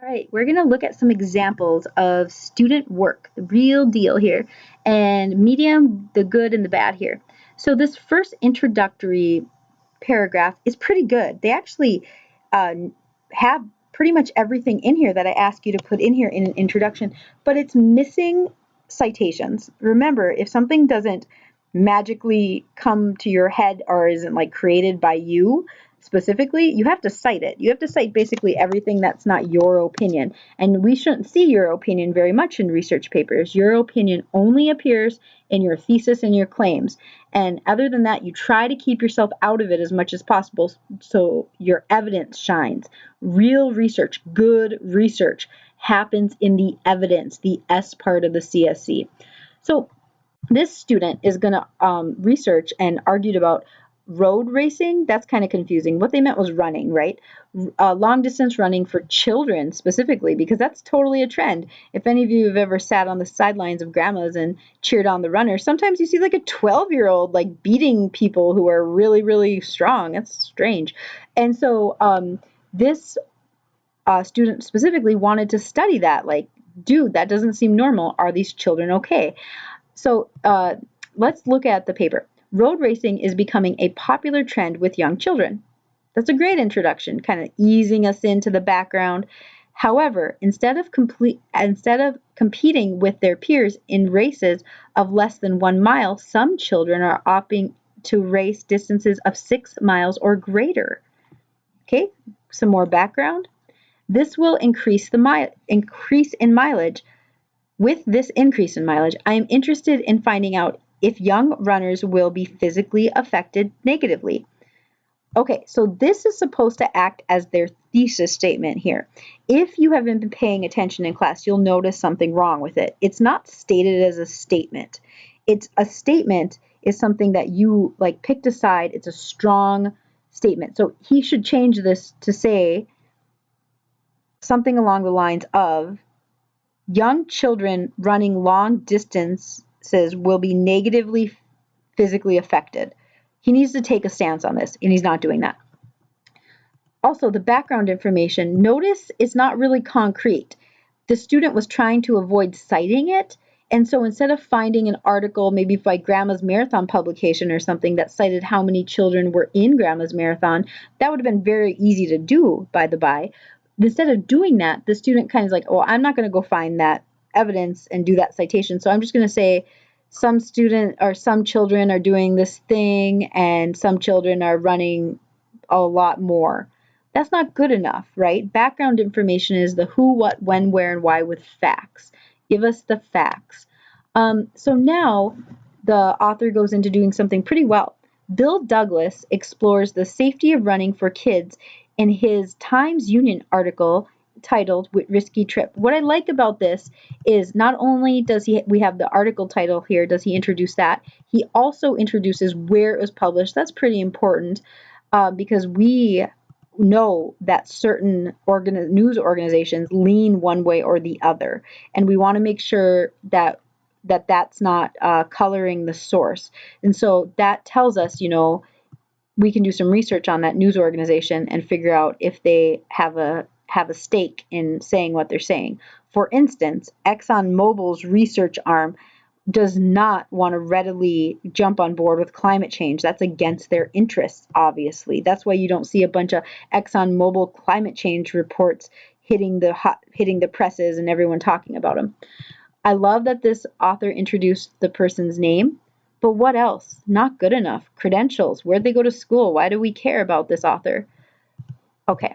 All right, we're going to look at some examples of student work, the real deal here, and medium, the good and the bad here. So, this first introductory paragraph is pretty good. They actually uh, have pretty much everything in here that I ask you to put in here in an introduction, but it's missing citations. Remember, if something doesn't magically come to your head or isn't like created by you specifically, you have to cite it. You have to cite basically everything that's not your opinion. And we shouldn't see your opinion very much in research papers. Your opinion only appears in your thesis and your claims. And other than that, you try to keep yourself out of it as much as possible so your evidence shines. Real research, good research, happens in the evidence, the S part of the CSC. So this student is going to research and argued about road racing. That's kind of confusing. What they meant was running, right? Long distance running for children specifically, because that's totally a trend. If any of you have ever sat on the sidelines of grandmas and cheered on the runners, sometimes you see like a 12-year-old like beating people who are really, really strong. That's strange. And so this student specifically wanted to study that. Like, dude, that doesn't seem normal. Are these children okay? So let's look at the paper. Road racing is becoming a popular trend with young children. That's a great introduction, kind of easing us into the background. However, instead of competing with their peers in races of less than 1 mile, some children are opting to race distances of 6 miles or greater. Okay, some more background. This will increase in mileage. With this increase in mileage, I am interested in finding out if young runners will be physically affected negatively. Okay, so this is supposed to act as their thesis statement here. If you haven't been paying attention in class, you'll notice something wrong with it. It's not stated as a statement. It's a statement is something that you like picked aside. It's a strong statement. So he should change this to say something along the lines of young children running long distances will be negatively physically affected. He needs to take a stance on this, and he's not doing that. Also, the background information, notice it's not really concrete. The student was trying to avoid citing it, and so instead of finding an article, maybe by Grandma's Marathon publication or something that cited how many children were in Grandma's Marathon, that would have been very easy to do, by the by. Instead of doing that, the student kind of is like, oh, I'm not going to go find that evidence and do that citation. So I'm just going to say some children are doing this thing and some children are running a lot more. That's not good enough, right? Background information is the who, what, when, where, and why with facts. Give us the facts. So now the author goes into doing something pretty well. Bill Douglas explores the safety of running for kids in his Times Union article titled Risky Trip. What I like about this is not only does we have the article title here, does he introduce that, he also introduces where it was published. That's pretty important because we know that certain news organizations lean one way or the other, and we want to make sure that that's not coloring the source. And so that tells us, we can do some research on that news organization and figure out if they have a stake in saying what they're saying. For instance, ExxonMobil's research arm does not want to readily jump on board with climate change. That's against their interests, obviously. That's why you don't see a bunch of ExxonMobil climate change reports hitting the presses and everyone talking about them. I love that this author introduced the person's name, but what else? Not good enough. Credentials. Where'd they go to school? Why do we care about this author? Okay.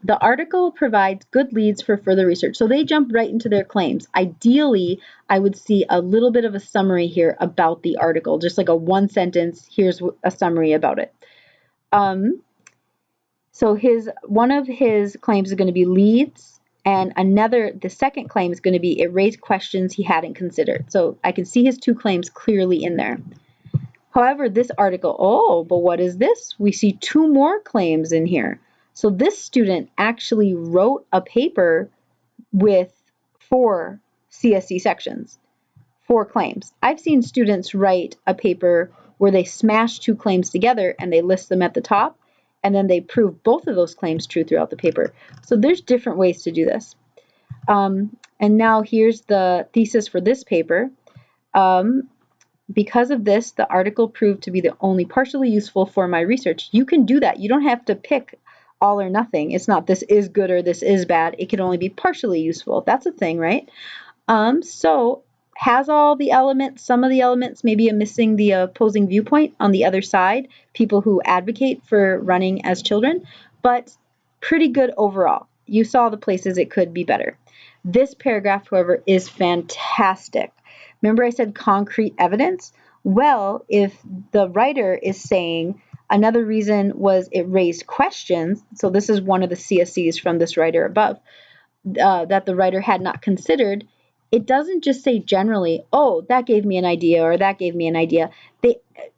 The article provides good leads for further research. So they jump right into their claims. Ideally, I would see a little bit of a summary here about the article, just like a one sentence, here's a summary about it. So one of his claims is going to be leads, and the second claim is going to be it raised questions he hadn't considered. So I can see his two claims clearly in there. However, this article, but what is this? We see two more claims in here. So this student actually wrote a paper with 4 CSC sections, 4 claims. I've seen students write a paper where they smash 2 claims together and they list them at the top, and then they prove both of those claims true throughout the paper. So there's different ways to do this. And now here's the thesis for this paper. Because of this, the article proved to be the only partially useful for my research. You can do that. You don't have to pick all or nothing. It's not this is good or this is bad. It can only be partially useful. That's a thing, right? So has all the elements, some of the elements, maybe missing the opposing viewpoint on the other side, people who advocate for running as children, but pretty good overall. You saw the places it could be better. This paragraph, however, is fantastic. Remember I said concrete evidence? Well, if the writer is saying another reason was it raised questions, so this is one of the CSEs from this writer above, that the writer had not considered, it doesn't just say generally, oh, that gave me an idea or that gave me an idea.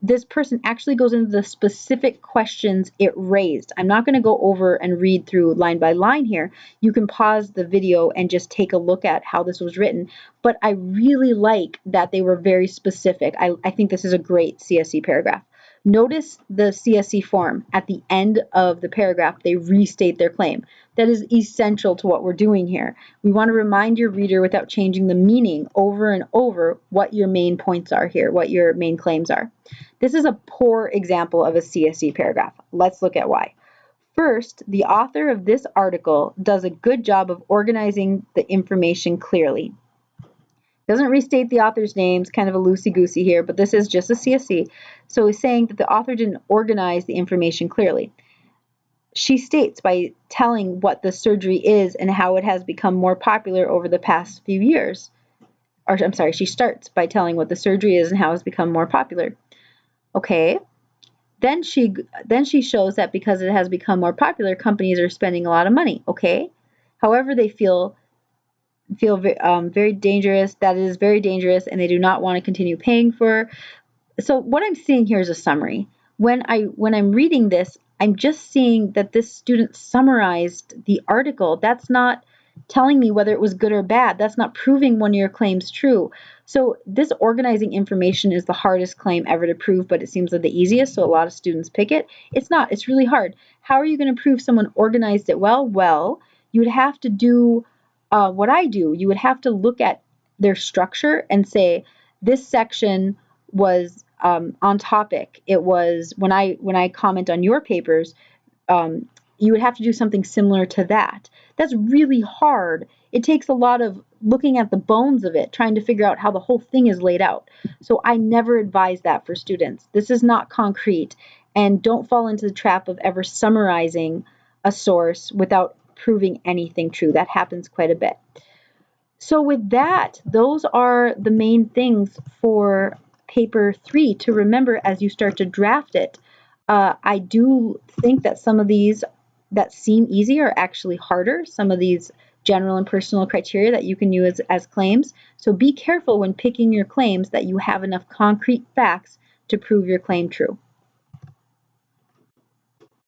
This person actually goes into the specific questions it raised. I'm not going to go over and read through line by line here. You can pause the video and just take a look at how this was written. But I really like that they were very specific. I think this is a great CSE paragraph. Notice the CSE form. At the end of the paragraph, they restate their claim. That is essential to what we're doing here. We want to remind your reader without changing the meaning over and over what your main points are here, what your main claims are. This is a poor example of a CSE paragraph. Let's look at why. First, the author of this article does a good job of organizing the information clearly. Doesn't restate the author's names, kind of a loosey-goosey here, but this is just a CSE. So he's saying that the author didn't organize the information clearly. She states by telling what the surgery is and how it has become more popular over the past few years. Or I'm sorry, she starts by telling what the surgery is and how it's become more popular. Okay. Then she shows that because it has become more popular, companies are spending a lot of money. Okay. However, they feel very dangerous. That it is very dangerous, and they do not want to continue paying for. So what I'm seeing here is a summary. When I'm reading this, I'm just seeing that this student summarized the article. That's not telling me whether it was good or bad. That's not proving one of your claims true. So this organizing information is the hardest claim ever to prove, but it seems like the easiest, so a lot of students pick it. It's not. It's really hard. How are you going to prove someone organized it well? Well, you would have to do what I do. You would have to look at their structure and say, this section was on topic. It was when I comment on your papers, you would have to do something similar to that. That's really hard. It takes a lot of looking at the bones of it, trying to figure out how the whole thing is laid out. So I never advise that for students. This is not concrete, and don't fall into the trap of ever summarizing a source without proving anything true. That happens quite a bit. So with that, those are the main things for paper 3 to remember as you start to draft it. I do think that some of these that seem easy are actually harder, some of these general and personal criteria that you can use as claims. So be careful when picking your claims that you have enough concrete facts to prove your claim true.